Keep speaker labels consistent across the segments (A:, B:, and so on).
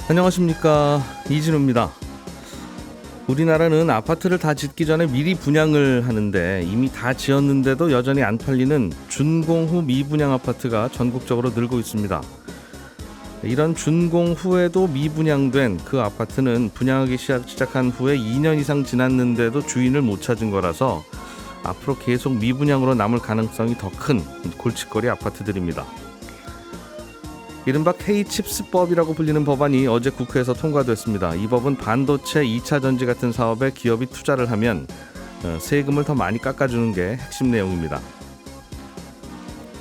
A: 안녕하십니까, 이진우입니다. 우리나라는 아파트를 다 짓기 전에 미리 분양을 하는데 이미 다 지었는데도 여전히 안 팔리는 준공 후 미분양 아파트가 전국적으로 늘고 있습니다. 이런 준공 후에도 미분양된 그 아파트는 분양하기 시작한 후에 2년 이상 지났는데도 주인을 못 찾은 거라서 앞으로 계속 미분양으로 남을 가능성이 더 큰 골칫거리 아파트들입니다. 이른바 K-칩스법이라고 불리는 법안이 어제 국회에서 통과됐습니다. 이 법은 반도체 2차 전지 같은 사업에 기업이 투자를 하면 세금을 더 많이 깎아주는 게 핵심 내용입니다.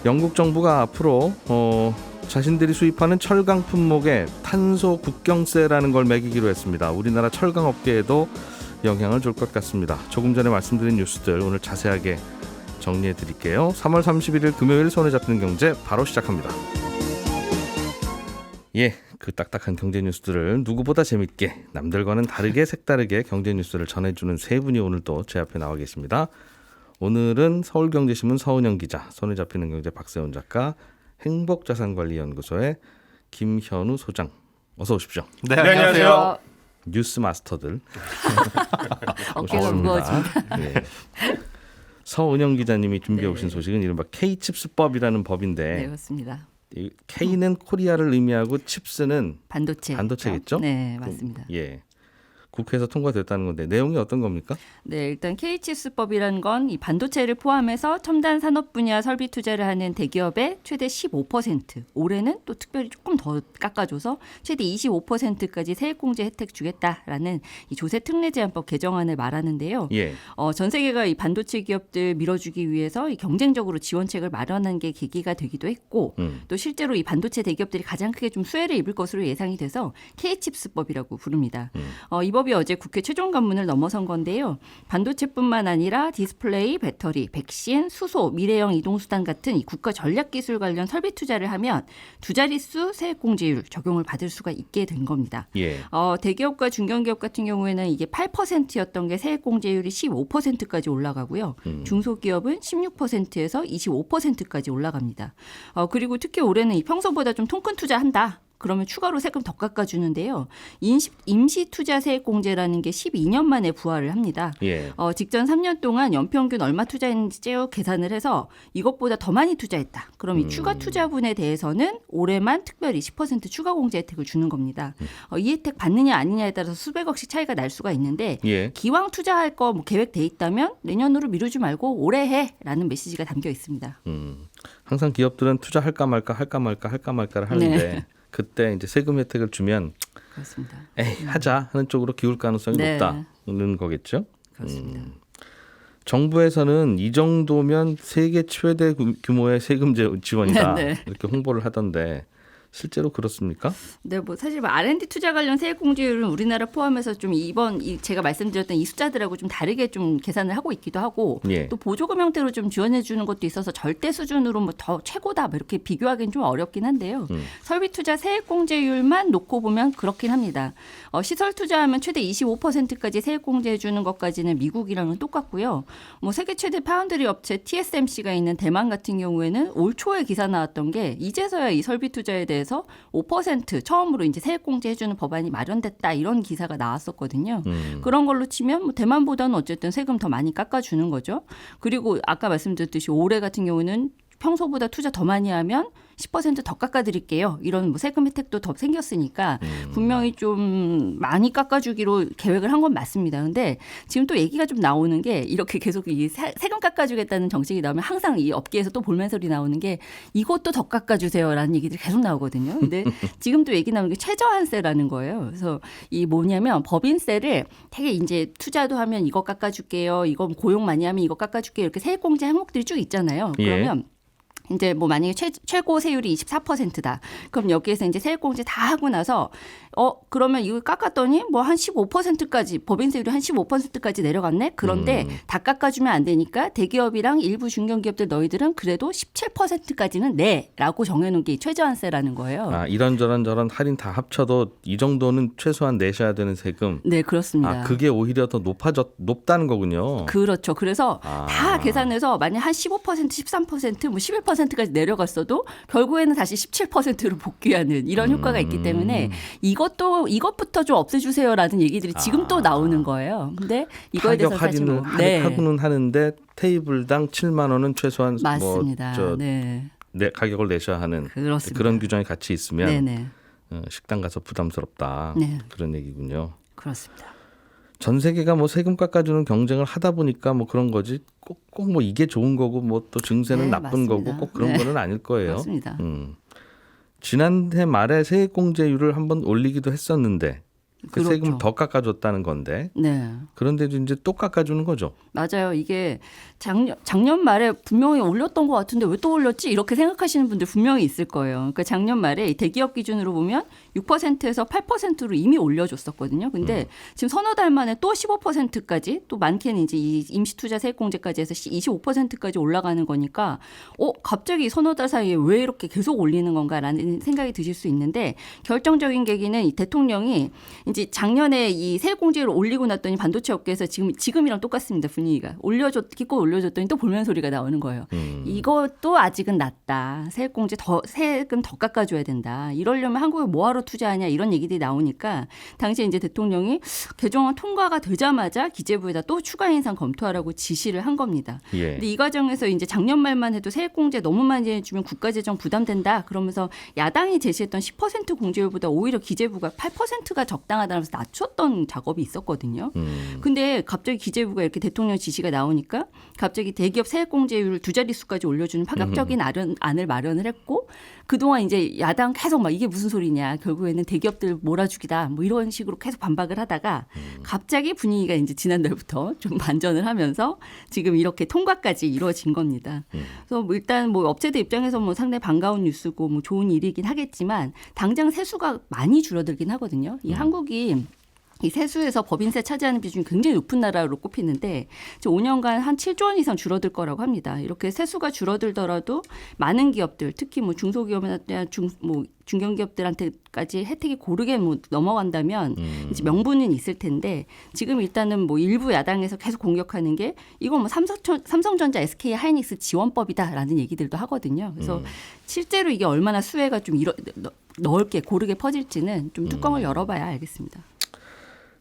A: 영국 정부가 앞으로 자신들이 수입하는 철강 품목에 탄소 국경세라는 걸 매기기로 했습니다. 우리나라 철강 업계에도 영향을 줄 것 같습니다. 조금 전에 말씀드린 뉴스들 오늘 자세하게 정리해 드릴게요. 3월 31일 금요일 손에 잡히는 경제 바로 시작합니다. 그 딱딱한 경제 뉴스들을 누구보다 재밌게 남들과는 다르게 색다르게 경제 뉴스를 전해주는 세 분이 오늘 또 제 앞에 나와 계십니다. 오늘은 서울경제신문 서은영 기자, 손에 잡히는 경제 박세훈 작가, 행복자산관리연구소의 김현우 소장, 어서 오십시오.
B: 네, 안녕하세요.
A: 뉴스 마스터들
C: 어깨가 무거워진다.
A: 네. 서은영 기자님이 준비해 오신 소식은 이른바 K-칩스법이라는 법인데,
C: 네, 맞습니다.
A: K는 코리아를 의미하고 칩스는 반도체겠죠?
C: 네, 맞습니다.
A: 국회에서 통과됐다는 건데 내용이 어떤 겁니까?
C: 네, 일단 K-칩스법이라는 건 이 반도체를 포함해서 첨단 산업 분야 설비 투자를 하는 대기업의 최대 15%, 올해는 또 특별히 조금 더 깎아줘서 최대 25%까지 세액공제 혜택 주겠다라는 이 조세 특례 제한법 개정안을 말하는데요. 전 세계가 이 반도체 기업들 밀어주기 위해서 이 경쟁적으로 지원책을 마련한 게 계기가 되기도 했고, 또 실제로 이 반도체 대기업들이 가장 크게 좀 수혜를 입을 것으로 예상이 돼서 K-칩스법이라고 부릅니다. 이 법이 어제 국회 최종 관문을 넘어선 건데요. 반도체뿐만 아니라 디스플레이, 배터리, 백신, 수소, 미래형 이동수단 같은 이 국가 전략기술 관련 설비 투자를 하면 두 자릿수 세액공제율 적용을 받을 수가 있게 된 겁니다. 대기업과 중견기업 같은 경우에는 이게 8%였던 게 세액공제율이 15%까지 올라가고요. 중소기업은 16%에서 25%까지 올라갑니다. 그리고 특히 올해는 이 평소보다 좀 통큰 투자한다. 그러면 추가로 세금 더 깎아주는데요. 임시투자세액공제라는 게 12년 만에 부활을 합니다. 직전 3년 동안 연평균 얼마 투자했는지 쭉 계산을 해서 이것보다 더 많이 투자했다. 그럼 이 추가 투자분에 대해서는 올해만 특별히 10% 추가 공제 혜택을 주는 겁니다. 이 혜택 받느냐 아니냐에 따라서 수백억씩 차이가 날 수가 있는데 기왕 투자할 거 뭐 계획돼 있다면 내년으로 미루지 말고 올해 해라는 메시지가 담겨 있습니다.
A: 항상 기업들은 투자할까 말까 할까를 하는데 그때 이제 세금 혜택을 주면
C: 그렇습니다.
A: 하자 하는 쪽으로 기울 가능성이 높다는 거겠죠.
C: 그렇습니다.
A: 정부에서는 이 정도면 세계 최대 규모의 세금 지원이다 이렇게 홍보를 하던데 실제로 그렇습니까?
C: 네, 뭐 사실 R&D 투자 관련 세액공제율은 우리나라 포함해서 좀 이번 제가 말씀드렸던 이 숫자들하고 좀 다르게 좀 계산을 하고 있기도 하고 또 보조금 형태로 좀 지원해 주는 것도 있어서 절대 수준으로 뭐 더 최고다 뭐 이렇게 비교하기는 좀 어렵긴 한데요. 설비 투자 세액공제율만 놓고 보면 그렇긴 합니다. 시설 투자하면 최대 25%까지 세액공제해 주는 것까지는 미국이랑은 똑같고요. 뭐 세계 최대 파운드리 업체 TSMC가 있는 대만 같은 경우에는 올 초에 기사 나왔던 게 이제서야 이 설비 투자에 대해서 5% 처음으로 이제 세액공제 해주는 법안이 마련됐다 이런 기사가 나왔었거든요. 그런 걸로 치면 뭐 대만보다는 어쨌든 세금 더 많이 깎아주는 거죠. 그리고 아까 말씀드렸듯이 올해 같은 경우는 평소보다 투자 더 많이 하면 10%더 깎아드릴게요. 이런 뭐 세금 혜택도 더 생겼으니까 분명히 좀 많이 깎아주기로 계획을 한 건 맞습니다. 근데 지금 또 얘기가 좀 나오는 게 이렇게 계속 이 세금 깎아주겠다는 정책이 나오면 항상 이 업계에서 또 볼멘 소리 나오는 게 이것도 더 깎아주세요라는 얘기들이 계속 나오거든요. 근데 지금 또 얘기 나오는 게 최저한세라는 거예요. 그래서 이 뭐냐면 법인세를 되게 이제 투자도 하면 이거 깎아줄게요. 이거 고용 많이 하면 이거 깎아줄게요. 이렇게 세액공제 항목들이 쭉 있잖아요. 그러면 이제 뭐 만약에 최고 세율이 24%다. 그럼 여기에서 이제 세액공제 다 하고 나서 그러면 이거 깎았더니 뭐 한 15%까지 법인세율이 한 15%까지 내려갔네. 그런데 다 깎아주면 안 되니까 대기업이랑 일부 중견기업들 너희들은 그래도 17%까지는 내라고 정해놓은 게 최저한세라는 거예요.
A: 이런저런 저런 할인 다 합쳐도 이 정도는 최소한 내셔야 되는 세금.
C: 네, 그렇습니다.
A: 그게 오히려 더 높다는 거군요.
C: 그렇죠. 그래서 다 계산해서 만약 한 15%, 13%, 뭐 11% 30%까지 내려갔어도 결국에는 다시 17%로 복귀하는 이런 효과가 있기 때문에 이것부터 좀 없애주세요라는 얘기들이 지금 또 나오는 거예요. 근데 이거에 대해서 사실 뭐
A: 하고는 하는데 테이블당 7만 원은 최소한
C: 맞습니다.
A: 가격을 내셔야 하는
C: 그렇습니다.
A: 그런 규정이 같이 있으면
C: 네네.
A: 식당 가서 부담스럽다.
C: 네.
A: 그런 얘기군요.
C: 그렇습니다.
A: 전 세계가 뭐 세금 깎아주는 경쟁을 하다 보니까 뭐 그런 거지 꼭 뭐 이게 좋은 거고 뭐 또 증세는 나쁜
C: 맞습니다.
A: 거고 꼭 그런 거는 아닐 거예요.
C: 맞습니다.
A: 지난해 말에 세액공제율을 한번 올리기도 했었는데 그
C: 그렇죠.
A: 세금을 더 깎아줬다는 건데
C: 네.
A: 그런데도 이제 또 깎아주는 거죠.
C: 맞아요. 이게 작년 말에 분명히 올렸던 것 같은데 왜 또 올렸지? 이렇게 생각하시는 분들 분명히 있을 거예요. 그러니까 작년 말에 이 대기업 기준으로 보면 6%에서 8%로 이미 올려줬었거든요. 근데 지금 서너 달 만에 또 15%까지 또 많게는 이제 이 임시투자 세액공제까지 해서 25%까지 올라가는 거니까 갑자기 서너 달 사이에 왜 이렇게 계속 올리는 건가라는 생각이 드실 수 있는데 결정적인 계기는 이 대통령이 이제 작년에 이 세액공제를 올리고 났더니 반도체 업계에서 지금이랑 똑같습니다. 분위기가 기껏 올려줬더니 또 볼멘 소리가 나오는 거예요. 이것도 아직은 낮다. 세금 더 깎아줘야 된다. 이러려면 한국에 뭐하러 투자하냐 이런 얘기들이 나오니까 당시에 이제 대통령이 개정안 통과가 되자마자 기재부에다 또 추가 인상 검토하라고 지시를 한 겁니다.
A: 예.
C: 근데 이 과정에서 이제 작년 말만 해도 세액공제 너무 많이 해주면 국가재정 부담된다. 그러면서 야당이 제시했던 10% 공제율보다 오히려 기재부가 8%가 적당하다면서 낮췄던 작업이 있었거든요. 근데 갑자기 기재부가 이렇게 대통령 지시가 나오니까 갑자기 대기업 세액공제율을 두 자릿수까지 올려주는 파격적인 안을 마련을 했고 그동안 이제 야당 계속 막 이게 무슨 소리냐. 결국에는 대기업들 몰아주기다. 뭐 이런 식으로 계속 반박을 하다가 갑자기 분위기가 이제 지난달부터 좀 반전을 하면서 지금 이렇게 통과까지 이루어진 겁니다. 그래서 뭐 일단 뭐 업체들 입장에서 뭐 상당히 반가운 뉴스고 뭐 좋은 일이긴 하겠지만 당장 세수가 많이 줄어들긴 하거든요. 이 한국이 이 세수에서 법인세 차지하는 비중이 굉장히 높은 나라로 꼽히는데 5년간 한 7조 원 이상 줄어들 거라고 합니다. 이렇게 세수가 줄어들더라도 많은 기업들, 특히 뭐 중소기업이나 중견기업들한테까지 혜택이 고르게 뭐 넘어간다면 이제 명분은 있을 텐데 지금 일단은 뭐 일부 야당에서 계속 공격하는 게 이건 뭐 삼성전자, SK 하이닉스 지원법이다라는 얘기들도 하거든요. 그래서 실제로 이게 얼마나 수혜가 좀 넓게 고르게 퍼질지는 좀 뚜껑을 열어봐야 알겠습니다.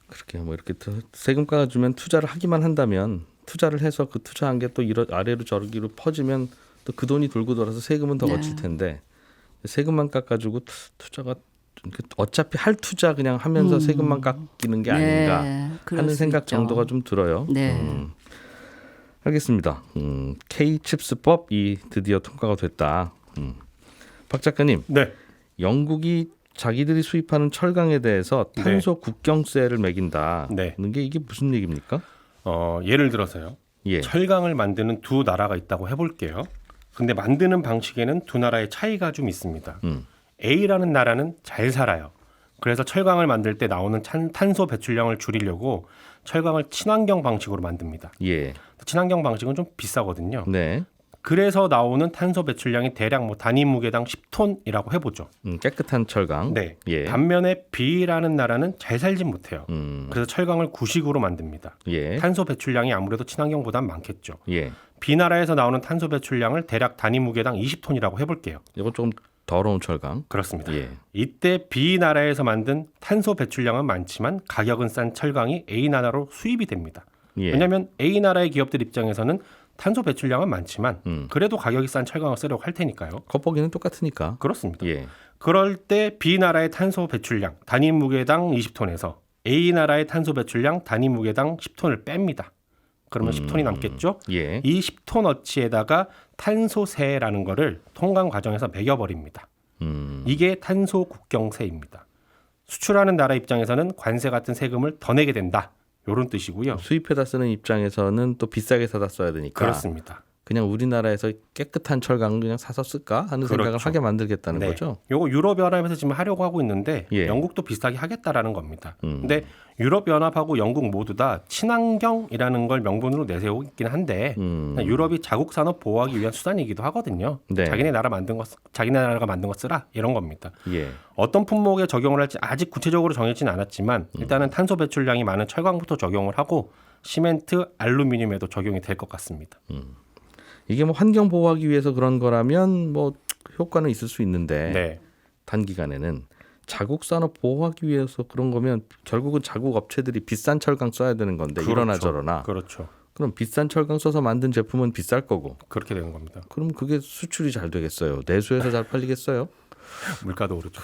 A: 그렇게 뭐 이렇게 세금 깎아주면 투자를 하기만 한다면 투자를 해서 그 투자한 게 또 아래로 저기로 퍼지면 또 그 돈이 돌고 돌아서 세금은 더 거칠 텐데 세금만 깎아주고 투자가 어차피 할 투자 그냥 하면서 세금만 깎이는 게 아닌가 하는 생각 정도가 좀 들어요.
C: 네.
A: 알겠습니다. K-칩스법이 드디어 통과가 됐다. 박 작가님.
B: 네.
A: 영국이 자기들이 수입하는 철강에 대해서 탄소 국경세를 매긴다.
B: 네.
A: 게 이게 무슨 얘기입니까?
B: 예를 들어서요.
A: 예.
B: 철강을 만드는 두 나라가 있다고 해볼게요. 근데 만드는 방식에는 두 나라의 차이가 좀 있습니다. A라는 나라는 잘 살아요. 그래서 철강을 만들 때 나오는 탄소 배출량을 줄이려고 철강을 친환경 방식으로 만듭니다.
A: 예.
B: 친환경 방식은 좀 비싸거든요.
A: 네.
B: 그래서 나오는 탄소 배출량이 대략 뭐 단위 무게당 10톤이라고 해보죠.
A: 깨끗한 철강.
B: 네.
A: 예.
B: 반면에 B라는 나라는 잘 살진 못해요. 그래서 철강을 구식으로 만듭니다.
A: 예.
B: 탄소 배출량이 아무래도 친환경보단 많겠죠.
A: 예.
B: B나라에서 나오는 탄소 배출량을 대략 단위 무게당 20톤이라고 해볼게요.
A: 이건 조금 더러운 철강.
B: 그렇습니다.
A: 예.
B: 이때 B나라에서 만든 탄소 배출량은 많지만 가격은 싼 철강이 A나라로 수입이 됩니다.
A: 예.
B: 왜냐하면 A나라의 기업들 입장에서는 탄소 배출량은 많지만 그래도 가격이 싼 철강을 쓰려고 할 테니까요.
A: 겉보기는 똑같으니까.
B: 그렇습니다.
A: 예.
B: 그럴 때 B나라의 탄소 배출량 단위 무게당 20톤에서 A나라의 탄소 배출량 단위 무게당 10톤을 뺍니다. 그러면 10톤이 남겠죠?
A: 예.
B: 이 10톤어치에다가 탄소세라는 거를 통관 과정에서 매겨버립니다. 이게 탄소 국경세입니다. 수출하는 나라 입장에서는 관세 같은 세금을 더 내게 된다. 이런 뜻이고요.
A: 수입해다 쓰는 입장에서는 또 비싸게 사다 써야 되니까.
B: 그렇습니다.
A: 그냥 우리나라에서 깨끗한 철강을 그냥 사서 쓸까 하는 생각을
B: 그렇죠.
A: 하게 만들겠다는
B: 네.
A: 거죠.
B: 요거 유럽연합에서 지금 하려고 하고 있는데
A: 예.
B: 영국도 비슷하게 하겠다라는 겁니다. 근데 유럽연합하고 영국 모두 다 친환경이라는 걸 명분으로 내세우고 있긴 한데 유럽이 자국 산업 보호하기 위한 수단이기도 하거든요.
A: 네.
B: 자기네 나라가 만든 거 쓰라 이런 겁니다.
A: 예.
B: 어떤 품목에 적용을 할지 아직 구체적으로 정해지는 않았지만 일단은 탄소 배출량이 많은 철강부터 적용을 하고 시멘트, 알루미늄에도 적용이 될 것 같습니다.
A: 이게 뭐 환경 보호하기 위해서 그런 거라면 뭐 효과는 있을 수 있는데
B: 네.
A: 단기간에는 자국 산업 보호하기 위해서 그런 거면 결국은 자국 업체들이 비싼 철강 써야 되는 건데
B: 그렇죠.
A: 이러나 저러나
B: 그렇죠.
A: 그럼 비싼 철강 써서 만든 제품은 비쌀 거고
B: 그렇게 되는 겁니다.
A: 그럼 그게 수출이 잘 되겠어요? 내수해서 잘 팔리겠어요?
B: 물가도 오르죠.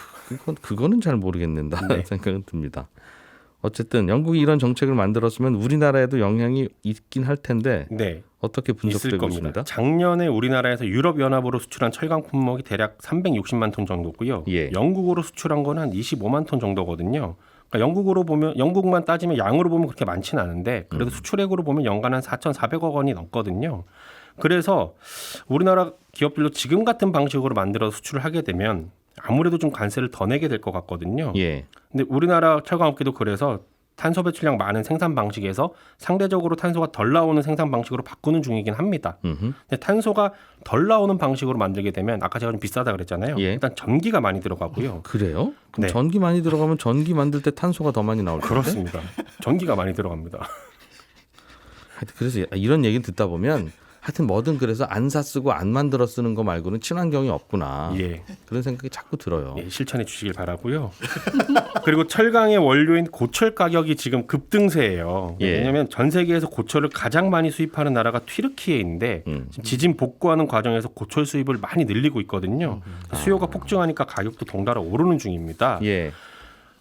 A: 그거는 잘 모르겠는다
B: 네.
A: 생각은 듭니다. 어쨌든 영국이 이런 정책을 만들었으면 우리나라에도 영향이 있긴 할 텐데
B: 네.
A: 어떻게
B: 있을
A: 분석되고
B: 겁니다.
A: 있습니다?
B: 작년에 우리나라에서 유럽연합으로 수출한 철강 품목이 대략 360만 톤 정도고요.
A: 예.
B: 영국으로 수출한 거는 한 25만 톤 정도거든요. 그러니까 영국만 따지면 양으로 보면 그렇게 많지는 않은데 그래도 수출액으로 보면 연간 한 4,400억 원이 넘거든요. 그래서 우리나라 기업들도 지금 같은 방식으로 만들어서 수출을 하게 되면 아무래도 좀 관세를 더 내게 될 것 같거든요.
A: 예.
B: 근데 우리나라 철강업계도 그래서 탄소 배출량 많은 생산 방식에서 상대적으로 탄소가 덜 나오는 생산 방식으로 바꾸는 중이긴 합니다. 근데 탄소가 덜 나오는 방식으로 만들게 되면 아까 제가 좀 비싸다 그랬잖아요.
A: 예.
B: 일단 전기가 많이 들어가고요.
A: 그래요? 그럼
B: 네.
A: 전기 많이 들어가면 전기 만들 때 탄소가 더 많이 나올 텐데?
B: 그렇습니다. 전기가 많이 들어갑니다.
A: 하여튼 그래서 이런 얘기 듣다 보면 하여튼 뭐든 그래서 안 사 쓰고 안 만들어 쓰는 거 말고는 친환경이 없구나.
B: 예.
A: 그런 생각이 자꾸 들어요.
B: 예, 실천해 주시길 바라고요. 그리고 철강의 원료인 고철 가격이 지금 급등세예요.
A: 예.
B: 왜냐하면 전 세계에서 고철을 가장 많이 수입하는 나라가 튀르키예인데 지금 지진 복구하는 과정에서 고철 수입을 많이 늘리고 있거든요. 수요가 폭증하니까 가격도 덩달아 오르는 중입니다.
A: 예.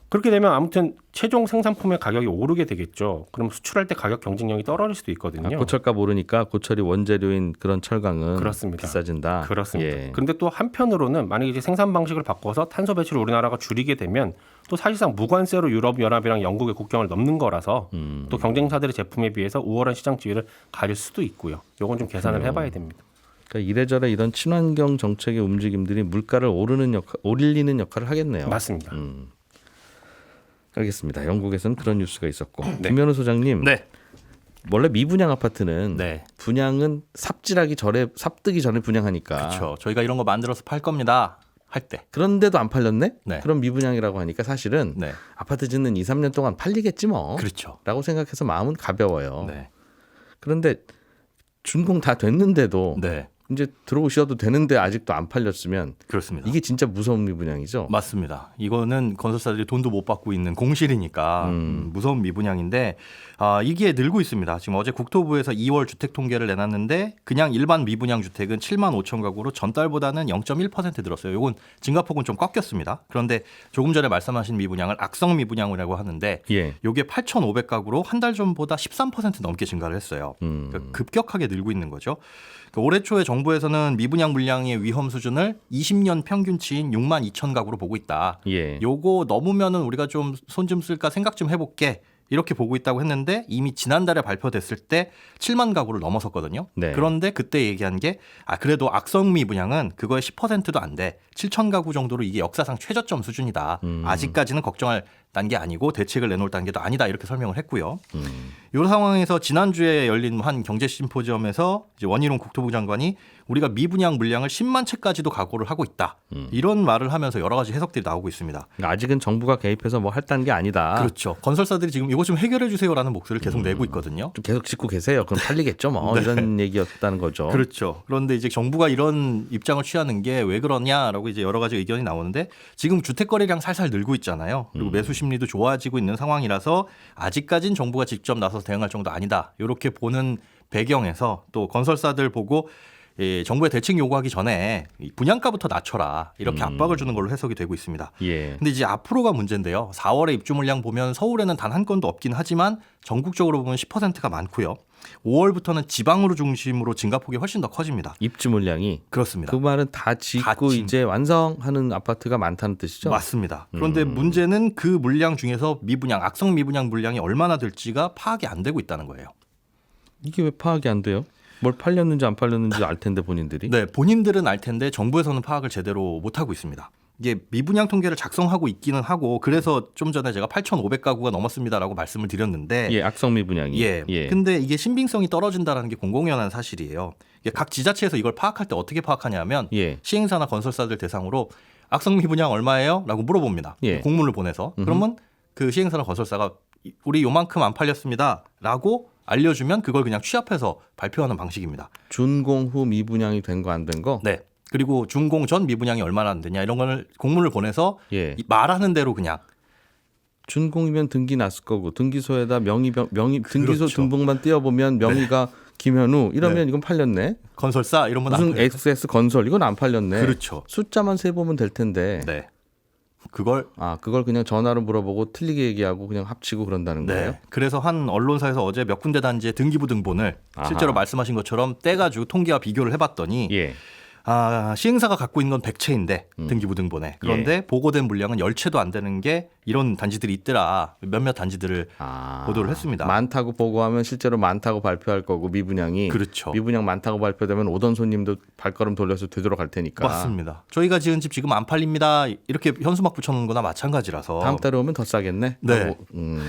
B: 그렇게 되면 아무튼 최종 생산품의 가격이 오르게 되겠죠. 그럼 수출할 때 가격 경쟁력이 떨어질 수도 있거든요.
A: 고철값 오르니까 고철이 원재료인 그런 철강은
B: 그렇습니다.
A: 비싸진다.
B: 그렇습니다.
A: 예.
B: 그런데 또 한편으로는 만약에 이제 생산 방식을 바꿔서 탄소 배출을 우리나라가 줄이게 되면 또 사실상 무관세로 유럽연합이랑 영국의 국경을 넘는 거라서 또 경쟁사들의 제품에 비해서 우월한 시장 지위를 가질 수도 있고요. 이건 좀 계산을 해봐야 됩니다.
A: 그러니까 이래저래 이런 친환경 정책의 움직임들이 물가를 올리는 역할을 하겠네요.
B: 맞습니다.
A: 알겠습니다. 영국에서는 그런 뉴스가 있었고
B: 네.
A: 김현우 소장님.
D: 네.
A: 원래 미분양 아파트는
D: 네.
A: 분양은 삽뜨기 전에 분양하니까.
D: 그렇죠. 저희가 이런 거 만들어서 팔 겁니다. 할 때.
A: 그런데도 안 팔렸네?
D: 네.
A: 그럼 미분양이라고 하니까 사실은
D: 네.
A: 아파트 짓는 2, 3년 동안 팔리겠지 뭐.
D: 그렇죠.
A: 라고 생각해서 마음은 가벼워요.
D: 네.
A: 그런데 준공 다 됐는데도
D: 네.
A: 이제 들어오셔도 되는데 아직도 안 팔렸으면
D: 그렇습니다.
A: 이게 진짜 무서운 미분양이죠.
D: 맞습니다. 이거는 건설사들이 돈도 못 받고 있는 공실이니까 무서운 미분양인데 이게 늘고 있습니다. 지금 어제 국토부에서 2월 주택 통계를 내놨는데 그냥 일반 미분양 주택은 7만 5천 가구로 전달보다는 0.1% 늘었어요. 이건 증가폭은 좀 꺾였습니다. 그런데 조금 전에 말씀하신 미분양을 악성 미분양이라고 하는데
A: 예.
D: 이게 8,500가구로 한 달 전보다 13% 넘게 증가를 했어요. 그러니까 급격하게 늘고 있는 거죠. 그러니까 올해 초에 정부에서는 미분양 물량의 위험 수준을 20년 평균치인 6만 2천 가구로 보고 있다.
A: 예.
D: 요거 넘으면은 우리가 좀 손 좀 쓸까 생각 좀 해볼게. 이렇게 보고 있다고 했는데 이미 지난달에 발표됐을 때 7만 가구를 넘어섰거든요.
A: 네.
D: 그런데 그때 얘기한 게 그래도 악성 미분양은 그거의 10%도 안 돼. 7천 가구 정도로 이게 역사상 최저점 수준이다. 아직까지는 걱정할 단계 아니고 대책을 내놓을 단계도 아니다. 이렇게 설명을 했고요. 이 상황에서 지난주에 열린 한 경제 심포지엄에서 이제 원희룡 국토부 장관이 우리가 미분양 물량을 10만 채까지도 각오를 하고 있다. 이런 말을 하면서 여러 가지 해석들이 나오고 있습니다.
A: 그러니까 아직은 정부가 개입해서 뭐 할 단계 아니다.
D: 그렇죠. 건설사들이 지금 이거 좀 해결해 주세요라는 목소리를 계속 내고 있거든요.
A: 좀 계속 짓고 계세요. 그럼 팔리겠죠, 뭐.
D: 네.
A: 이런 얘기였다는 거죠.
D: 그렇죠. 그런데 이제 정부가 이런 입장을 취하는 게 왜 그러냐라고 이제 여러 가지 의견이 나오는데 지금 주택 거래량 살살 늘고 있잖아요. 그리고 매수 심리도 좋아지고 있는 상황이라서 아직까진 정부가 직접 나서서 대응할 정도 아니다. 이렇게 보는 배경에서 또 건설사들 보고 정부의 대책 요구하기 전에 분양가부터 낮춰라. 이렇게 압박을 주는 걸로 해석이 되고 있습니다.
A: 예.
D: 근데 이제 앞으로가 문제인데요. 4월에 입주 물량 보면 서울에는 단 한 건도 없긴 하지만 전국적으로 보면 10%가 많고요. 5월부터는 지방으로 중심으로 증가폭이 훨씬 더 커집니다.
A: 입주 물량이
D: 그렇습니다.
A: 그 말은 다 짓고 이제 완성하는 아파트가 많다는 뜻이죠?
D: 맞습니다. 그런데 문제는 그 물량 중에서 미분양, 악성 미분양 물량이 얼마나 될지가 파악이 안 되고 있다는 거예요.
A: 이게 왜 파악이 안 돼요? 뭘 팔렸는지 안 팔렸는지 알 텐데 본인들이.
D: 네, 본인들은 알 텐데 정부에서는 파악을 제대로 못 하고 있습니다. 이게 미분양 통계를 작성하고 있기는 하고 그래서 좀 전에 제가 8,500가구가 넘었습니다라고 말씀을 드렸는데
A: 예, 악성 미분양이.
D: 예. 근데 이게 신빙성이 떨어진다라는 게 공공연한 사실이에요. 이게 각 지자체에서 이걸 파악할 때 어떻게 파악하냐면
A: 예.
D: 시행사나 건설사들 대상으로 악성 미분양 얼마예요? 라고 물어봅니다.
A: 예.
D: 공문을 보내서. 그러면 그 시행사나 건설사가 우리 요만큼 안 팔렸습니다라고 알려주면 그걸 그냥 취합해서 발표하는 방식입니다.
A: 준공 후 미분양이 된 거 안 된 거?
D: 네. 그리고 준공 전 미분양이 얼마나 안 되냐 이런 거를 공문을 보내서
A: 예.
D: 말하는 대로 그냥
A: 준공이면 등기 났을 거고 등기소에다 명의 등기소
D: 그렇죠.
A: 등본만 띄워보면 명의가 김현우 이러면
D: 네.
A: 이건 팔렸네.
D: 건설사 이러면
A: 무슨
D: 안 팔려요.
A: XS 건설 이건 안 팔렸네.
D: 그렇죠.
A: 숫자만 세보면 될 텐데.
D: 네. 그걸
A: 그걸 그냥 전화로 물어보고 틀리게 얘기하고 그냥 합치고 그런다는 거예요?
D: 네. 그래서 한 언론사에서 어제 몇 군데 단지의 등기부 등본을 실제로 말씀하신 것처럼 떼가지고 통계와 비교를 해봤더니
A: 예.
D: 시행사가 갖고 있는 건 100채인데 등기부 등본에 그런데
A: 예.
D: 보고된 물량은 10채도 안 되는 게 이런 단지들이 있더라. 몇몇 단지들을 보도를 했습니다.
A: 많다고 보고하면 실제로 많다고 발표할 거고 미분양이
D: 그렇죠.
A: 미분양 많다고 발표되면 오던 손님도 발걸음 돌려서 되돌아갈 테니까.
D: 맞습니다. 저희가 지은 집 지금 안 팔립니다. 이렇게 현수막 붙여놓은 거나 마찬가지라서
A: 다음 달에 오면 더 싸겠네.
D: 네.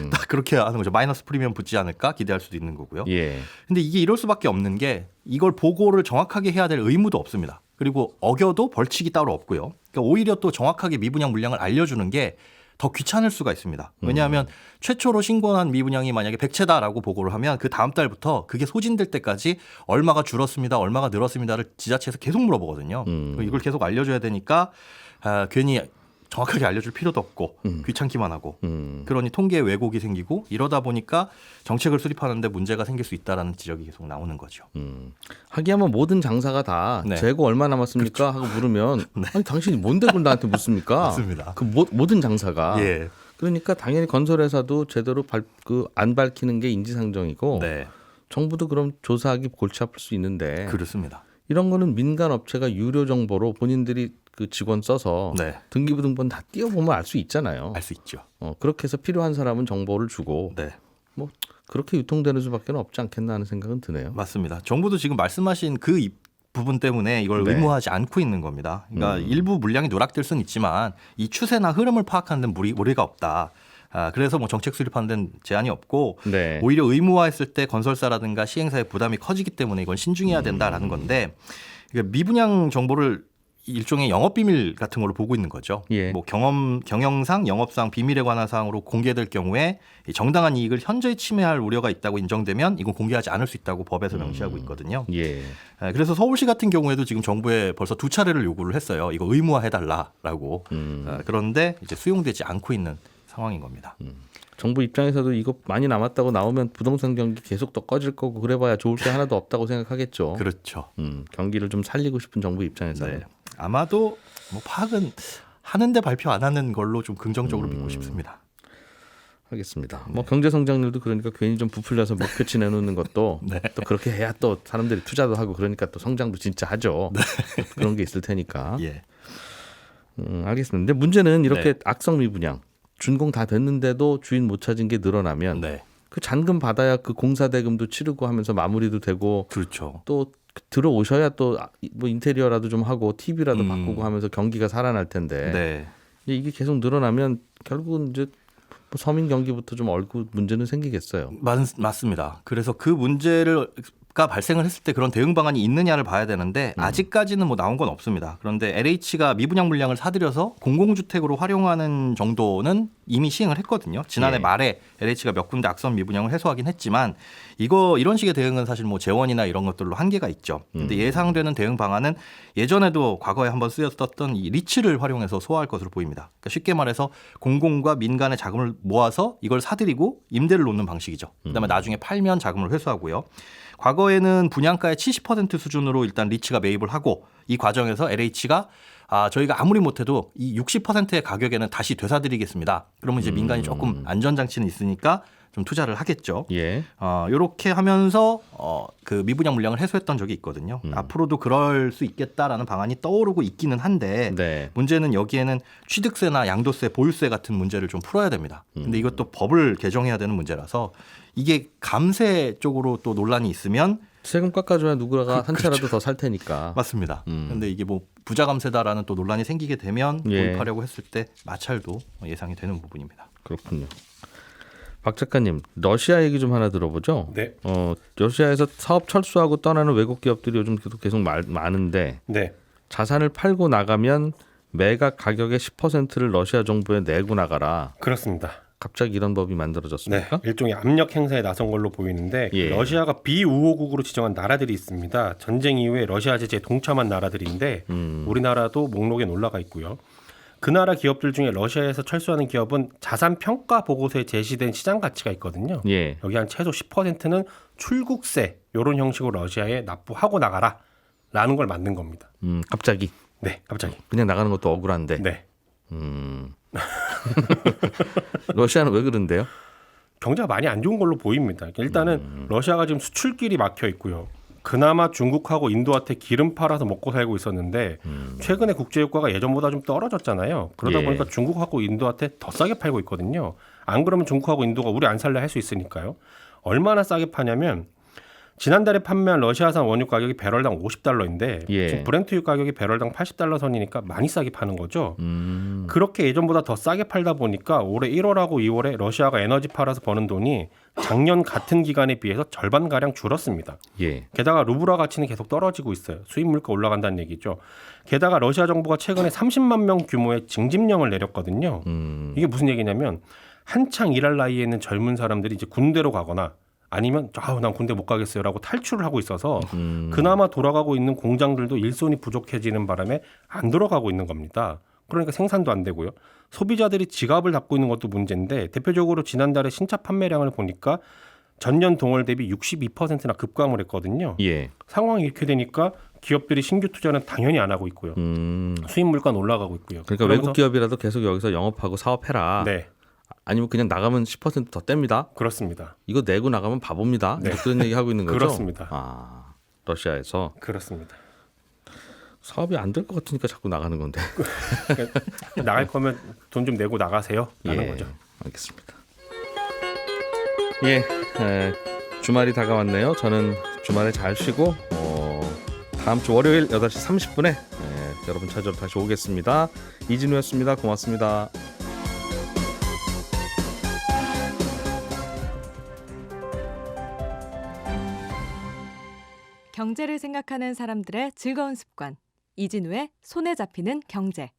D: 딱 그렇게 하는 거죠. 마이너스 프리미엄 붙지 않을까 기대할 수도 있는 거고요.
A: 예.
D: 근데 이게 이럴 수밖에 없는 게 이걸 보고를 정확하게 해야 될 의무도 없습니다. 그리고 어겨도 벌칙이 따로 없고요. 그러니까 오히려 또 정확하게 미분양 물량을 알려주는 게 더 귀찮을 수가 있습니다. 왜냐하면 최초로 신고한 미분양이 만약에 100채다라고 보고를 하면 그 다음 달부터 그게 소진될 때까지 얼마가 줄었습니다, 얼마가 늘었습니다를 지자체에서 계속 물어보거든요. 이걸 계속 알려줘야 되니까 괜히 정확하게 알려줄 필요도 없고 귀찮기만 하고 그러니 통계에 왜곡이 생기고 이러다 보니까 정책을 수립하는데 문제가 생길 수 있다라는 지적이 계속 나오는 거죠.
A: 하기야면 모든 장사가 다
D: 네.
A: 재고 얼마 남았습니까? 하고 물으면 아니 당신이 뭔데 그걸 나한테 묻습니까?
D: 맞습니다.
A: 그 모든 장사가.
D: 예.
A: 그러니까 당연히 건설회사도 제대로 안 밝히는 게 인지상정이고
D: 네.
A: 정부도 그럼 조사하기 골치 아플 수 있는데
D: 그렇습니다.
A: 이런 거는 민간 업체가 유료 정보로 본인들이 그 직원 써서
D: 네.
A: 등기부 등본 다 띄워보면 알 수 있잖아요.
D: 알 수 있죠.
A: 그렇게 해서 필요한 사람은 정보를 주고
D: 네.
A: 뭐 그렇게 유통되는 수밖에 없지 않겠나 하는 생각은 드네요.
D: 맞습니다. 정부도 지금 말씀하신 그 부분 때문에 이걸
A: 네.
D: 의무화하지 않고 있는 겁니다. 그러니까 일부 물량이 누락될 수는 있지만 이 추세나 흐름을 파악하는 데는 무리가 없다. 그래서 뭐 정책 수립하는 데는 제한이 없고
A: 네.
D: 오히려 의무화했을 때 건설사라든가 시행사의 부담이 커지기 때문에 이건 신중해야 된다라는 건데 그러니까 미분양 정보를 일종의 영업 비밀 같은 걸로 보고 있는 거죠.
A: 예.
D: 뭐 경영상, 영업상 비밀에 관한 사항으로 공개될 경우에 정당한 이익을 현저히 침해할 우려가 있다고 인정되면 이건 공개하지 않을 수 있다고 법에서 명시하고 있거든요.
A: 예.
D: 그래서 서울시 같은 경우에도 지금 정부에 벌써 2차례를 요구를 했어요. 이거 의무화해달라라고. 그런데 이제 수용되지 않고 있는 상황인 겁니다.
A: 정부 입장에서도 이거 많이 남았다고 나오면 부동산 경기 계속 더 꺼질 거고 그래봐야 좋을 게 하나도 없다고 생각하겠죠.
D: 그렇죠.
A: 경기를 좀 살리고 싶은 정부 입장에서는.
D: 네. 아마도 뭐 파악은 하는데 발표 안 하는 걸로 좀 긍정적으로 믿고 싶습니다.
A: 알겠습니다. 뭐 경제 성장률도 그러니까 괜히 좀 부풀려서 목표치 내놓는 것도
D: 네.
A: 또 그렇게 해야 또 사람들이 투자도 하고 그러니까 또 성장도 진짜 하죠. 그런 게 있을 테니까.
D: 예.
A: 알겠습니다. 근데 문제는 이렇게
D: 네.
A: 악성 미분양 준공 다 됐는데도 주인 못 찾은 게 늘어나면
D: 네.
A: 그 잔금 받아야 그 공사 대금도 치르고 하면서 마무리도 되고
D: 그렇죠.
A: 또 들어오셔야 또 뭐 인테리어라도 좀 하고 TV라도 바꾸고 하면서 경기가 살아날 텐데
D: 네.
A: 이게 계속 늘어나면 결국은 이제 뭐 서민 경기부터 좀 얼고 문제는 생기겠어요.
D: 맞습니다. 그래서 그 문제가 발생을 했을 때 그런 대응 방안이 있느냐를 봐야 되는데 아직까지는 뭐 나온 건 없습니다. 그런데 LH가 미분양 물량을 사들여서 공공주택으로 활용하는 정도는 이미 시행을 했거든요. 지난해
A: 예.
D: 말에 LH가 몇 군데 악성 미분양을 해소하긴 했지만 이런 식의 대응은 사실 뭐 재원이나 이런 것들로 한계가 있죠. 근데 예상되는 대응 방안은 예전에도 과거에 한번 쓰였었던 이 리츠를 활용해서 소화할 것으로 보입니다. 그러니까 쉽게 말해서 공공과 민간의 자금을 모아서 이걸 사들이고 임대를 놓는 방식이죠. 그다음에 나중에 팔면 자금을 회수하고요. 과거에는 분양가의 70% 수준으로 일단 리츠가 매입을 하고 이 과정에서 LH가 저희가 아무리 못해도 이 60%의 가격에는 다시 되사드리겠습니다. 그러면 이제 민간이 조금 안전장치는 있으니까 좀 투자를 하겠죠.
A: 예.
D: 이렇게 하면서 그 미분양 물량을 해소했던 적이 있거든요. 앞으로도 그럴 수 있겠다라는 방안이 떠오르고 있기는 한데
A: 네.
D: 문제는 여기에는 취득세나 양도세, 보유세 같은 문제를 좀 풀어야 됩니다. 근데 이것도 법을 개정해야 되는 문제라서 이게 감세 쪽으로 또 논란이 있으면
A: 세금 깎아줘야 누구라가 한 채라도 더 살 테니까.
D: 맞습니다. 근데 이게 뭐 부자 감세다라는 또 논란이 생기게 되면
A: 예.
D: 도입하려고 했을 때 마찰도 예상이 되는 부분입니다.
A: 그렇군요. 박 작가님, 러시아 얘기 좀 하나 들어보죠.
B: 네.
A: 러시아에서 사업 철수하고 떠나는 외국 기업들이 요즘 계속 많은데
B: 네.
A: 자산을 팔고 나가면 매각 가격의 10%를 러시아 정부에 내고 나가라.
B: 그렇습니다.
A: 갑자기 이런 법이
B: 네,
A: 만들어졌습니까?
B: 일종의 압력 행사에 나선 걸로 보이는데
A: 예.
B: 러시아가 비우호국으로 지정한 나라들이 있습니다. 전쟁 이후에 러시아 제재에 동참한 나라들인데 우리나라도 목록에 올라가 있고요. 그 나라 기업들 중에 러시아에서 철수하는 기업은 자산 평가 보고서에 제시된 시장 가치가 있거든요.
A: 예.
B: 여기 한 최소 10%는 출국세 이런 형식으로 러시아에 납부하고 나가라라는 걸 만든 겁니다.
A: 갑자기
B: 네, 갑자기.
A: 그냥 나가는 것도 억울한데.
B: 네.
A: 러시아는 왜 그런데요?
B: 경제가 많이 안 좋은 걸로 보입니다. 일단은 러시아가 지금 수출길이 막혀 있고요. 그나마 중국하고 인도한테 기름 팔아서 먹고 살고 있었는데 최근에 국제유가가 예전보다 좀 떨어졌잖아요. 그러다
A: 예.
B: 보니까 중국하고 인도한테 더 싸게 팔고 있거든요. 안 그러면 중국하고 인도가 우리 안 살래 할 수 있으니까요. 얼마나 싸게 파냐면 지난달에 판매한 러시아산 원유 가격이 배럴당 $50인데
A: 예.
B: 지금 브렌트유 가격이 배럴당 $80 선이니까 많이 싸게 파는 거죠. 그렇게 예전보다 더 싸게 팔다 보니까 올해 1월하고 2월에 러시아가 에너지 팔아서 버는 돈이 작년 같은 기간에 비해서 절반가량 줄었습니다.
A: 예.
B: 게다가 루블화 가치는 계속 떨어지고 있어요. 수입 물가 올라간다는 얘기죠. 게다가 러시아 정부가 최근에 30만 명 규모의 징집령을 내렸거든요. 이게 무슨 얘기냐면 한창 일할 나이에 있는 젊은 사람들이 이제 군대로 가거나 아니면 난 군대 못 가겠어요라고 탈출을 하고 있어서 그나마 돌아가고 있는 공장들도 일손이 부족해지는 바람에 안 돌아가고 있는 겁니다. 그러니까 생산도 안 되고요. 소비자들이 지갑을 닫고 있는 것도 문제인데 대표적으로 지난달에 신차 판매량을 보니까 전년 동월 대비 62%나 급감을 했거든요.
A: 예.
B: 상황이 이렇게 되니까 기업들이 신규 투자는 당연히 안 하고 있고요. 수입 물가는 올라가고 있고요.
A: 그러니까
B: 그러면서,
A: 외국 기업이라도 계속 여기서 영업하고 사업해라.
B: 네,
A: 아니면 그냥 나가면 10% 더 뗍니다.
B: 그렇습니다.
A: 이거 내고 나가면 바보입니다.
B: 네.
A: 그런 얘기 하고 있는 거죠.
B: 그렇습니다.
A: 아, 러시아에서
B: 그렇습니다.
A: 사업이 안 될 것 같으니까 자꾸 나가는 건데.
B: 그러니까 나갈 거면 돈 좀 내고 나가세요. 라는 거죠.
A: 알겠습니다. 예, 주말이 다가왔네요. 저는 주말에 잘 쉬고 다음 주 월요일 8시 30분에 여러분 찾으러 다시 오겠습니다. 이진우였습니다. 고맙습니다.
E: 경제를 생각하는 사람들의 즐거운 습관. 이진우의 손에 잡히는 경제.